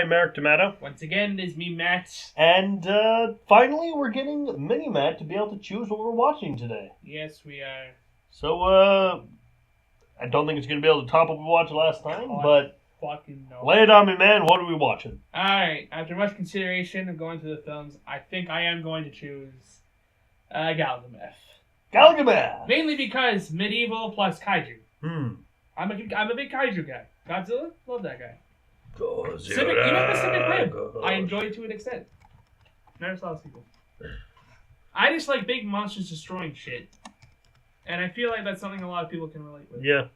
I'm Merrick D'Amato. Once again, it's me, Matt. And finally, we're getting Mini-Matt to be able to choose what we're watching today. Yes, we are. So, I don't think it's going to be able to top what we watched last time, but fucking no. Lay it on me, man. What are we watching? Alright, after much consideration of going through the films, I think I am going to choose Galgameth. Galgameth! Mainly because medieval plus kaiju. I'm a big kaiju guy. Godzilla? Love that guy. Even Pacific Rim. I enjoy it to an extent. Never saw a sequel. I just like big monsters destroying shit. And I feel like that's something a lot of people can relate with. Yeah.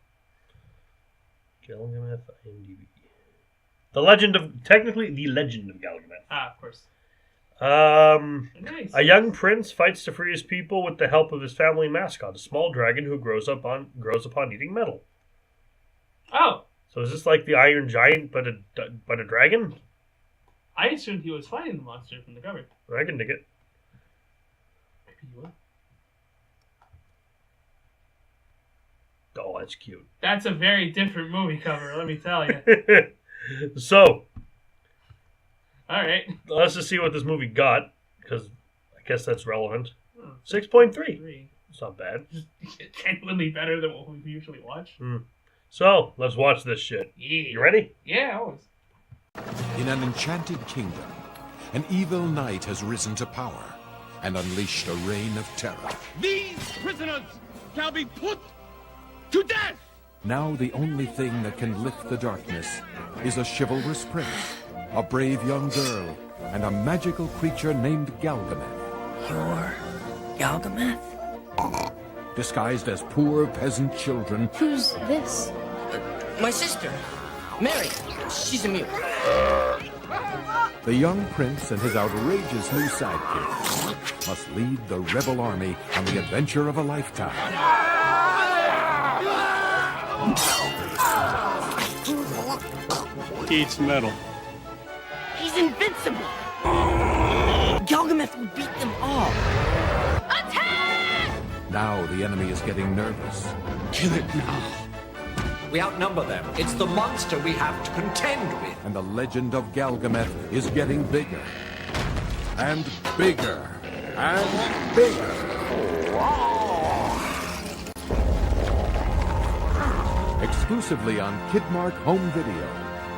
Galgameth, IMDb. The Legend of Galgameth. Ah, of course. Nice. A young prince fights to free his people with the help of his family mascot, a small dragon who grows upon eating metal. Oh. So is this like the Iron Giant, but a dragon? I assumed he was fighting the monster from the cover. I can dig it. Maybe he will. Oh, that's cute. That's a very different movie cover, let me tell you. So, alright. Let's just see what this movie got, because I guess that's relevant. 6.3. It's not bad. Genuinely better than what we usually watch. So, let's watch this shit. Yeah. You ready? Yeah, always. In an enchanted kingdom, an evil knight has risen to power and unleashed a reign of terror. These prisoners shall be put to death! Now the only thing that can lift the darkness is a chivalrous prince, a brave young girl, and a magical creature named Galgameth. You're Galgameth? Disguised as poor peasant children. Who's this? My sister, Mary. She's a mute. The young prince and his outrageous new sidekick must lead the rebel army on the adventure of a lifetime. Eats metal. He's invincible. Galgameth will beat them all. Attack! Now the enemy is getting nervous. Kill it now. We outnumber them. It's the monster we have to contend with. And the legend of Galgameth is getting bigger. And bigger. And bigger. Exclusively on Kidmark Home Video.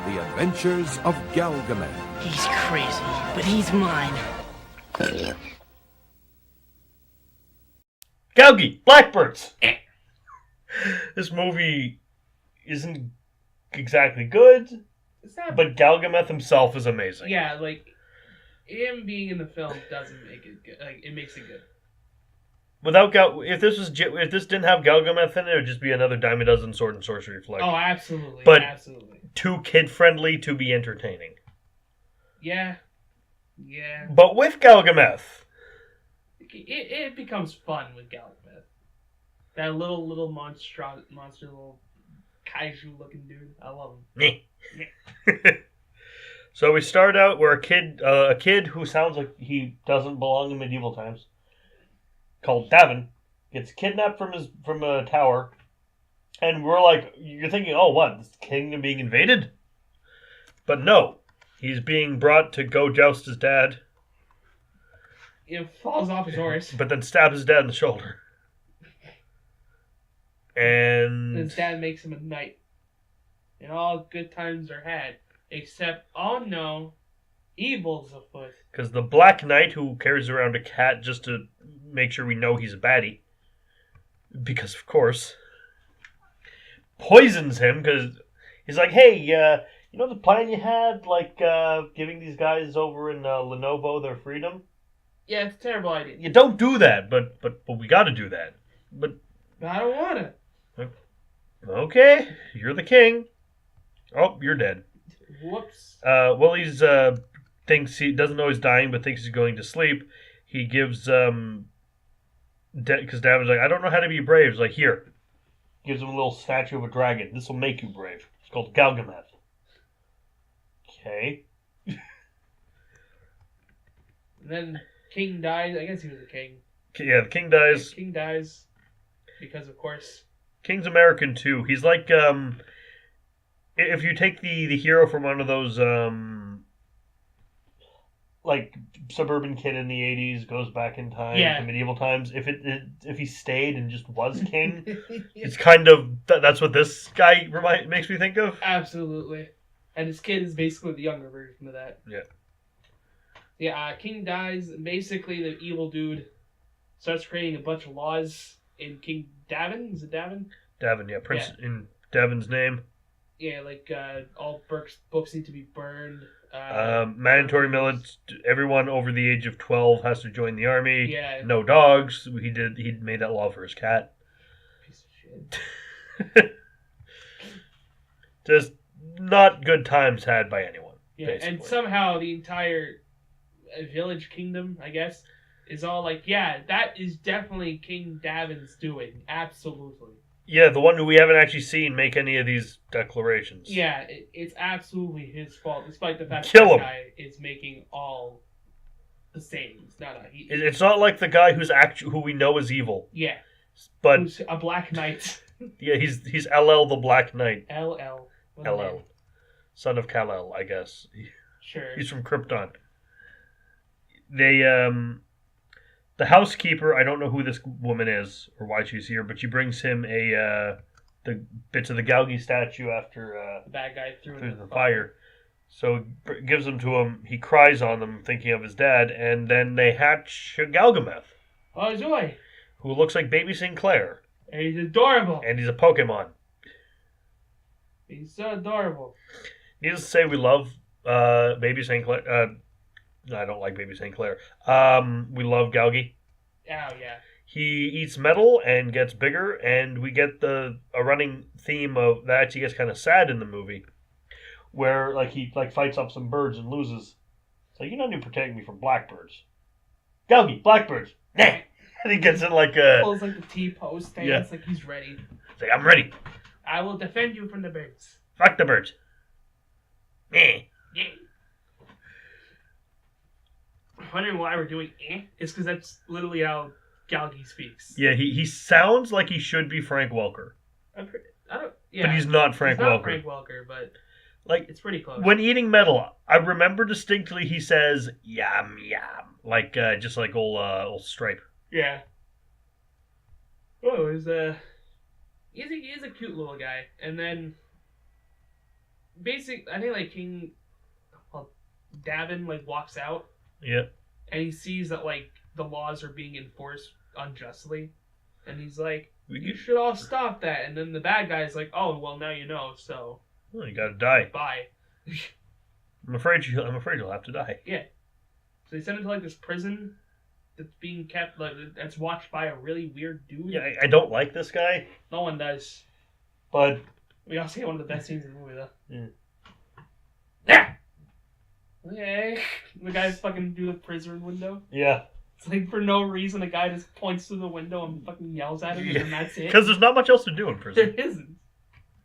The Adventures of Galgameth. He's crazy, but he's mine. Galgi! Blackbirds! This movie isn't exactly good, but Galgameth himself is amazing. Yeah, like, him being in the film doesn't make it good. Like, it makes it good. Without if this didn't have Galgameth in it, it would just be another dime a dozen sword and sorcery flick. Oh, absolutely. But absolutely. Too kid-friendly to be entertaining. Yeah. Yeah. But with Galgameth... It becomes fun with Galgameth. That little monster, little kaiju-looking dude. I love him. So we start out where a kid who sounds like he doesn't belong in medieval times, called Davin, gets kidnapped from a tower, and we're like, you're thinking, oh, what, is the kingdom being invaded? But no, he's being brought to go joust his dad. He falls off his horse. But then stabs his dad in the shoulder. And his dad makes him a knight. And all good times are had. Except, oh no, evil's afoot. Because the Black Knight, who carries around a cat just to make sure we know he's a baddie, because of course, poisons him because he's like, hey, you know the plan you had, like giving these guys over in Lenovo their freedom? Yeah, it's a terrible idea. You don't do that, but we got to do that. But I don't want to. Okay, you're the king. Oh, you're dead. Whoops. Well, he's thinks he doesn't know he's dying, but thinks he's going to sleep. He gives because Davin's like, I don't know how to be brave. He's like, here, gives him a little statue of a dragon. This will make you brave. It's called Galgameth. Okay. And then King dies. I guess he was a king. Yeah, the king dies. King dies because, of course, King's American too. He's like if you take the hero from one of those like suburban kid in the 80s goes back in time to medieval times. If he stayed and just was king, it's kind of that's what this guy makes me think of. Absolutely, and his kid is basically the younger version of that. Yeah. Yeah. King dies. Basically, the evil dude starts creating a bunch of laws in King Davin. Is it Davin? Davin, yeah, Prince in Davin's name. Yeah, like all books need to be burned. Mandatory military. Everyone over the age of 12 has to join the army. Yeah. No dogs. He made that law for his cat. Piece of shit. Just not good times had by anyone. Yeah, basically. And somehow the entire village kingdom, I guess, is all like, yeah, that is definitely King Davin's doing. Absolutely. Yeah, the one who we haven't actually seen make any of these declarations. Yeah, it's absolutely his fault, despite the fact Kill that him. guy is making all the same. It's not like the guy who we know is evil. Yeah, but who's a Black Knight. Yeah, he's LL the Black Knight. LL. LL, son of Kal-El, I guess. Sure. He's from Krypton. The housekeeper, I don't know who this woman is or why she's here, but she brings him the bits of the Galgi statue after the bad guy threw the fire. So gives them to him. He cries on them, thinking of his dad, and then they hatch Galgameth. Oh, joy! Who looks like Baby Sinclair. And he's adorable. And he's a Pokemon. He's so adorable. Needless to say, we love Baby Sinclair. I don't like Baby Sinclair. We love Galgi. Oh, yeah. He eats metal and gets bigger, and we get a running theme of that actually gets kind of sad in the movie, where he fights up some birds and loses. It's like, you're not even protecting me from blackbirds. Galgi, blackbirds. Nah. And he gets in pulls the T-post stance, yeah. like he's ready. It's like, I'm ready. I will defend you from the birds. Fuck the birds. Nah. Yeah. Wondering why we're doing is because that's literally how Galgi speaks. Yeah, he sounds like he should be Frank Welker. But he's not Frank Welker. Frank Welker, but it's pretty close. When eating metal, I remember distinctly he says "yum yum," just like old Stripe. Yeah. Oh, he's a cute little guy, and then I think King Davin walks out. Yeah. And he sees that the laws are being enforced unjustly, and he's like, "You should all stop that." And then the bad guy's like, "Oh, well, now you know, so." Well, you gotta die. Bye. I'm afraid you'll have to die. Yeah. So they send him to this prison that's being kept that's watched by a really weird dude. Yeah, I don't like this guy. No one does. But we also get one of the best scenes in the movie though. Yeah. Okay. The guys fucking do the prison window. Yeah. It's for no reason a guy just points through the window and fucking yells at him, and then that's it. Because there's not much else to do in prison. There isn't.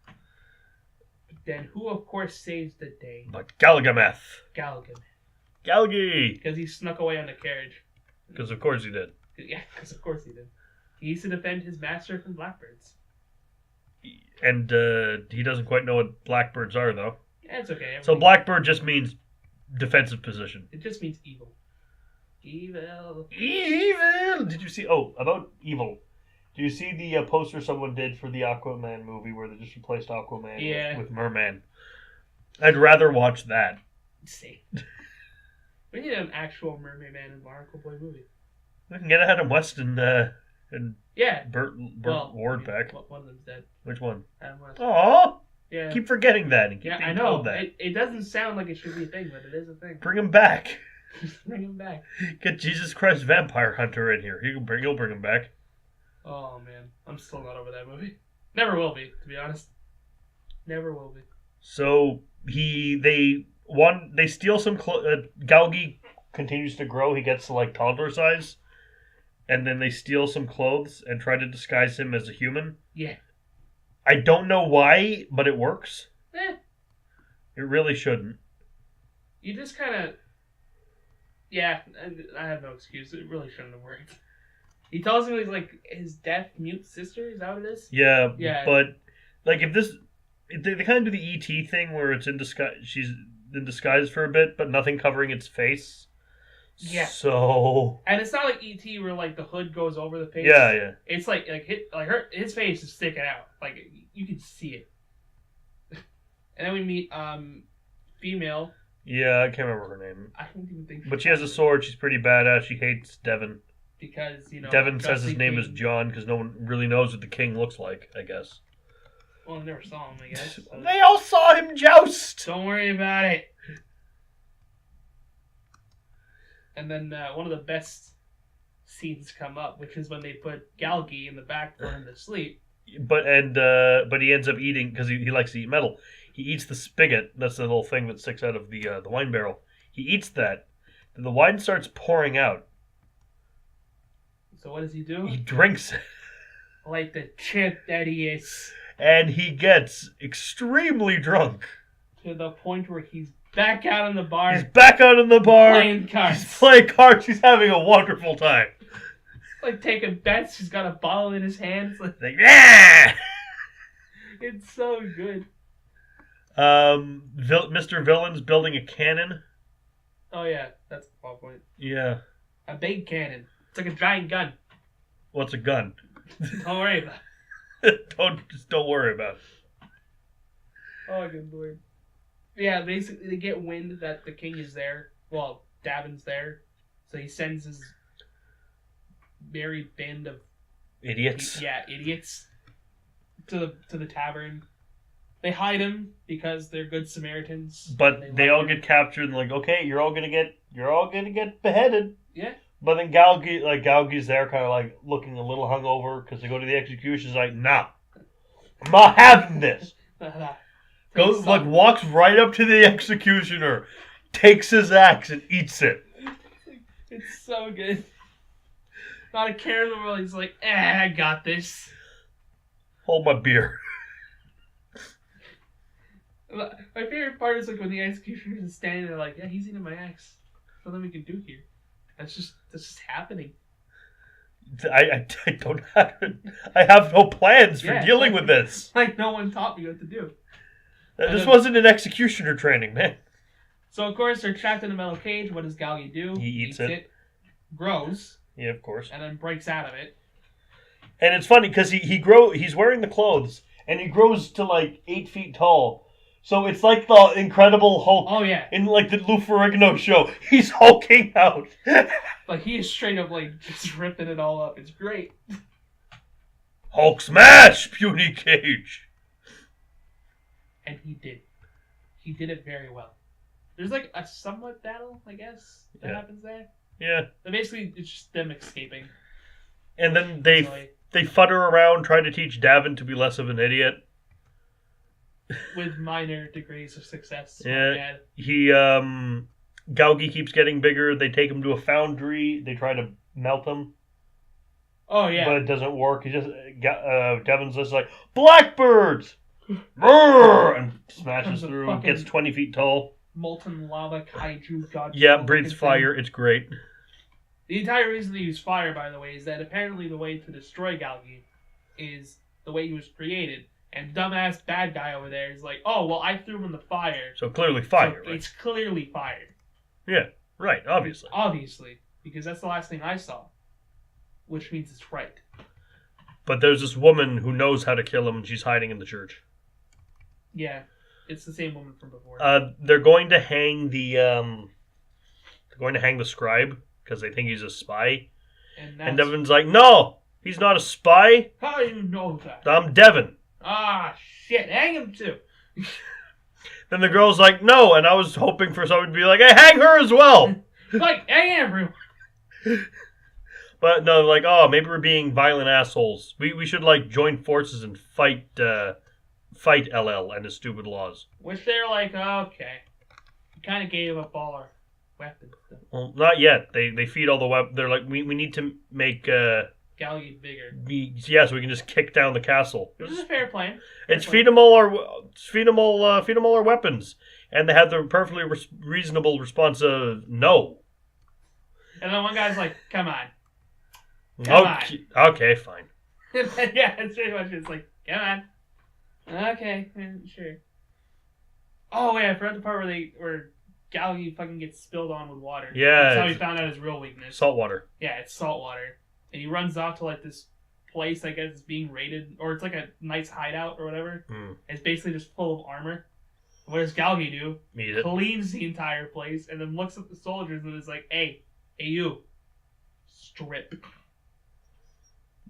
But then who, of course, saves the day? But Galgameth. Galgi! Because he snuck away on the carriage. Because of course he did. Yeah, because of course he did. He needs to defend his master from blackbirds. And he doesn't quite know what blackbirds are, though. Yeah, it's okay. So blackbird just means defensive position. It just means evil. Evil. Did you see... Oh, about evil. Do you see the poster someone did for the Aquaman movie where they just replaced Aquaman with Merman? I'd rather watch that. See. We need an actual Mermaid Man and Barnacle Boy movie. We can get Adam West and Burt Ward back. One of them's dead. Which one? Adam West. Aww! Yeah. Keep forgetting that. And keep I being know. told that. It doesn't sound like it should be a thing, but it is a thing. Bring him back. Bring him back. Get Jesus Christ Vampire Hunter in here. He'll bring him back. Oh man, I'm still not over that movie. Never will be, to be honest. Never will be. So they steal some Galgi continues to grow. He gets to toddler size, and then they steal some clothes and try to disguise him as a human. Yeah. I don't know why, but it works. It really shouldn't. You just kind of... Yeah, I have no excuse. It really shouldn't have worked. He tells him he's his deaf mute sister. Is that what it is? Yeah. But if this, they kind of do the ET thing where it's in disguise. She's in disguise for a bit, but nothing covering its face. Yeah. So. And it's not like E.T. where like the hood goes over the face. Yeah. It's like his face is sticking out. Like you can see it. And then we meet female. Yeah, I can't remember her name. I don't even think. But she has a sword. She's pretty badass. She hates Devin. Because Devin says his name is John because no one really knows what the king looks like. I guess. Well, I never saw him. I guess. So. They all saw him joust. Don't worry about it. And then one of the best scenes come up, which is when they put Galgi in the back for him to sleep. But he ends up eating because he likes to eat metal. He eats the spigot. That's the little thing that sticks out of the wine barrel. He eats that. Then the wine starts pouring out. So what does he do? He drinks it. Like the chimp that he is. And he gets extremely drunk. To the point where he's back out in the bar. He's back out in the bar. Playing cards. He's playing cards. He's having a wonderful time. Like taking bets. He's got a bottle in his hands. Like yeah! It's so good. Mr. Villain's building a cannon. Oh yeah, that's the plot point. Yeah. A big cannon. It's like a giant gun. What's a gun? Don't worry about it. Don't worry about it. Oh, good lord. Yeah, basically they get wind that the king is there. Well, Davin's there. So he sends his merry band of idiots. Idiots to the tavern. They hide him because they're good Samaritans. But they all get captured and like, okay, you're all gonna get beheaded. Yeah. But then Galgi's there, kind of like looking a little hungover because they go to the execution. He's like, nah, I'm not having this. Goes like walks right up to the executioner, takes his axe and eats it. It's so good. Not a care in the world. He's like, I got this. Hold my beer. My favorite part is like when the executioner is standing there, like, yeah, he's eating my axe. There's nothing we can do here. That's just happening. I don't have. I have no plans for dealing with this. Like no one taught me what to do. This wasn't an executioner training, man. So of course they're trapped in a metal cage. What does Galgi do? He eats it. Grows. Yeah, of course. And then breaks out of it. And it's funny because he's wearing the clothes and he grows to like 8 feet tall. So it's like the Incredible Hulk. Oh yeah. In like the Lou Ferrigno show, he's hulking out. Like he is straight up like just ripping it all up. It's great. Hulk smash, puny cage. And he did. He did it very well. There's like a somewhat battle, I guess, that happens there. Yeah. But basically, it's just them escaping. And then they futter around, trying to teach Davin to be less of an idiot. With minor degrees of success. Yeah. Galgi keeps getting bigger. They take him to a foundry. They try to melt him. Oh, yeah. But it doesn't work. He just Devin's just like, blackbirds! And smashes through. Gets 20 feet tall. Molten lava kaiju god. Yeah, breathes fire. It's great. The entire reason they use fire, by the way, is that apparently the way to destroy Galgi is the way he was created. And dumbass bad guy over there is like, oh, well, I threw him in the fire. So clearly fire, right? It's clearly fire. Yeah, right, obviously. Obviously, because that's the last thing I saw. Which means it's right. But there's this woman who knows how to kill him, and she's hiding in the church. Yeah, it's the same woman from before. They're going to hang the scribe, because they think he's a spy. And Devin's like, no, he's not a spy. How do you know that? I'm Devin. Ah, shit, hang him too. Then the girl's like, no, and I was hoping for someone to be like, hey, hang her as well. Like, hang everyone. But no, like, oh, maybe we're being violent assholes. We should, like, join forces and fight LL and his stupid laws. Which they're like, okay. We kind of gave up all our weapons. Well, not yet. They feed all the weapons. They're like, we need to make... Galgi bigger. So we can just kick down the castle. Which is a fair plan. Feed them all our weapons, and they had the perfectly reasonable response of no. And then one guy's like, "Come on, okay, fine." Yeah, it's pretty much it's like, "Come on, okay, sure." Oh wait, I forgot the part where Galgi fucking gets spilled on with water. Yeah. That's how he found out his real weakness. Salt water. Yeah, it's salt water. And he runs off to like this place, I guess, is being raided, or it's like a nice hideout or whatever. It's basically just full of armor. What does Galgi do? Eat it. Cleans the entire place and then looks at the soldiers and is like, hey you, strip.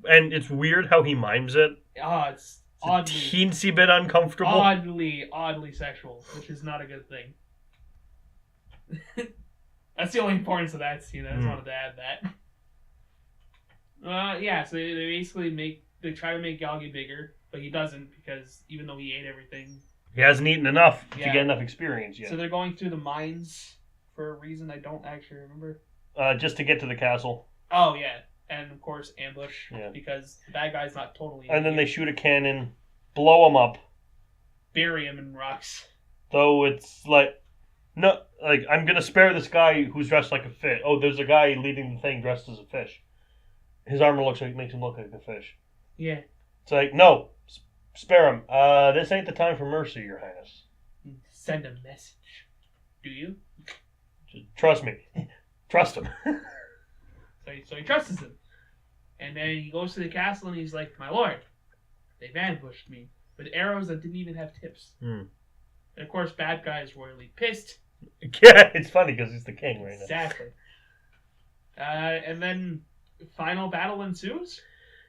And it's weird how he mimes it. It's oddly, teensy bit uncomfortable. oddly sexual, which is not a good thing. That's the only importance of that scene. I just wanted to add that. Yeah, so they basically try to make Galgi bigger, but he doesn't because even though he ate everything, he hasn't eaten enough to get enough experience yet. So they're going through the mines for a reason I don't actually remember. Just to get to the castle. Oh yeah, and of course ambush because the bad guy's not totally. And then they shoot a cannon, blow him up, bury him in rocks. Though it's like. No, like, I'm gonna spare this guy who's dressed like a fish. Oh, there's a guy leading the thing dressed as a fish. His armor makes him look like a fish. Yeah. It's like, no, spare him. This ain't the time for mercy, Your Highness. Send a message. Do you? Just trust me. Trust him. So he trusts him. And then he goes to the castle and he's like, my lord, they've ambushed me with arrows that didn't even have tips. And of course, bad guy is royally pissed. Yeah, it's funny because he's the king right now. Exactly. And then final battle ensues.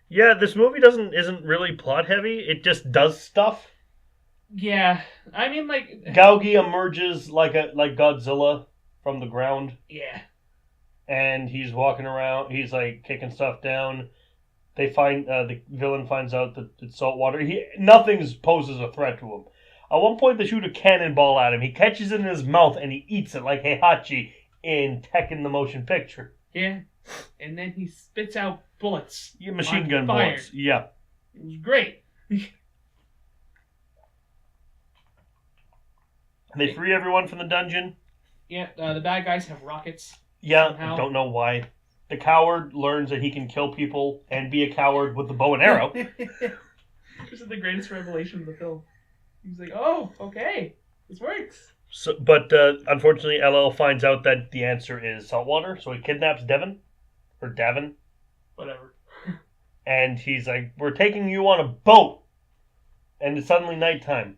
Yeah, this movie isn't really plot heavy. It just does stuff. Yeah, I mean, like Galgi emerges like Godzilla from the ground. Yeah. And he's walking around. He's like kicking stuff down. They find the villain finds out that it's salt water. Nothing poses a threat to him. At one point, they shoot a cannonball at him. He catches it in his mouth and he eats it like Heihachi in Tekken the Motion Picture. Yeah. And then he spits out bullets. Yeah, machine gun bullets. Yeah. It was great. They free everyone from the dungeon. Yeah, the bad guys have rockets. Yeah, somehow. I don't know why. The coward learns that he can kill people and be a coward with the bow and arrow. This is the greatest revelation of the film. He's like, oh, okay, this works. So, but unfortunately, LL finds out that the answer is saltwater, so he kidnaps Devin. Or Davin. Whatever. And he's like, we're taking you on a boat. And it's suddenly nighttime.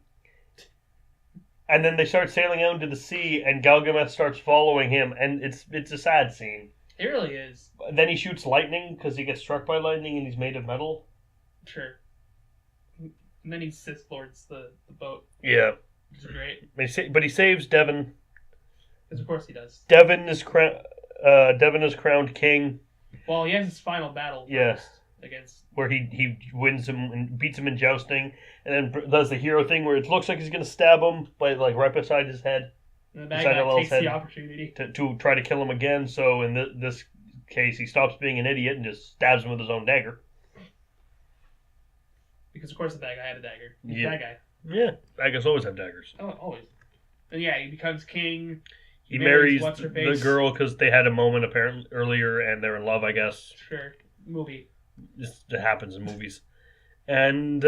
And then they start sailing out into the sea, and Galgameth starts following him, and it's a sad scene. It really is. Then he shoots lightning, because he gets struck by lightning, and he's made of metal. Sure. And then he Sith Lords the boat. Yeah. Which is great. But he saves Devin. Because of course he does. Devin is crowned king. Well, he has his final battle. Yeah. Against... Where he wins him and beats him in jousting. And then does the hero thing where it looks like he's going to stab him, but like right beside his head. And the bad guy takes the opportunity. To try to kill him again. So in this case, he stops being an idiot and just stabs him with his own dagger. Because of course the bad guy had a dagger. He's a bad guy. Yeah, bad guys always have daggers. Oh, always. And yeah, he becomes king. He marries the girl because they had a moment apparently earlier and they're in love, I guess. Sure. Movie. It happens in movies. And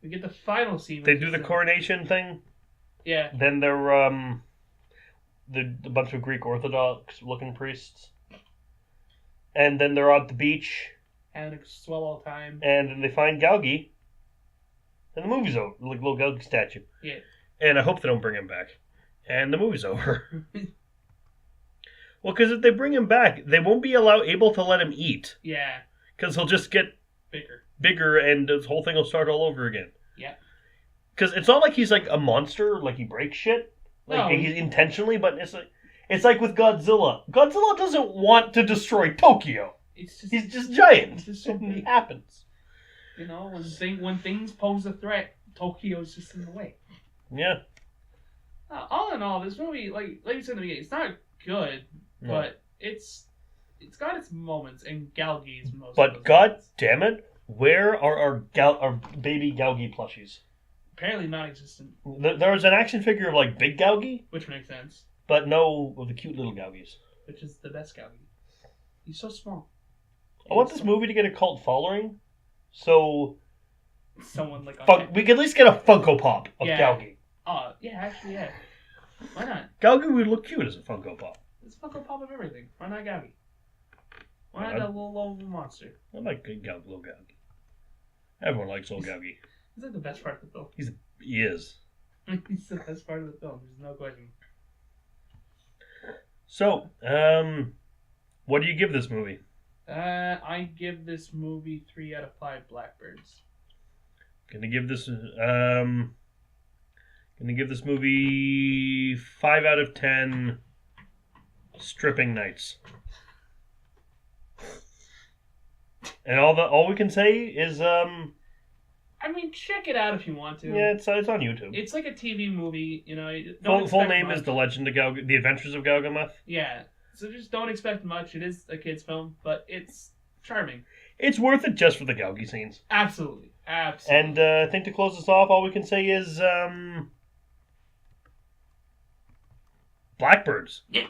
we get the final scene. They do the coronation thing. Yeah. Then they're a bunch of Greek Orthodox looking priests. And then they're at the beach. Having a swell all time. And then they find Galgi. And the movie's over. Like little Galgi statue. Yeah. And I hope they don't bring him back. And the movie's over. Well, because if they bring him back, they won't be able to let him eat. Yeah. Because he'll just get bigger, and this whole thing will start all over again. Yeah. Because it's not like he's like a monster, like he breaks shit, like he's intentionally. But it's like with Godzilla. Godzilla doesn't want to destroy Tokyo. He's just giant. It's just so it happens. You know, when things pose a threat, Tokyo's just in the way. Yeah. All in all, this movie, like you said in the beginning, it's not good, but it's got its moments, and Galgi's most. But god damn it, where are our baby Galgi plushies? Apparently non-existent. There's an action figure of like big Galgi, which makes sense, but no of the cute little Galgis. Which is the best Galgi. He's so small. I want this movie to get a cult following, so someone like we can at least get a Funko Pop of Galgi. Yeah, actually, yeah. Why not? Galgameth would look cute as a Funko Pop. It's Funko Pop of everything. Why not Gabby? Why not that little lovable monster? I like little Gaugy. Everyone likes old Gaugy. He's like the best part of the film. He is. He's the best part of the film. There's no question. So, what do you give this movie? I give this movie 3 out of 5 blackbirds. Gonna give this movie 5 out of 10 stripping nights. And all we can say is I mean, check it out if you want to. yeah, it's on YouTube. It's like a TV movie, you know. Full name is The Legend of The Adventures of Galgameth. Yeah, so just don't expect much. It is a kids' film, but it's charming. It's worth it just for the Gaugy scenes. Absolutely. And I think to close this off, all we can say is blackbirds. Yeah.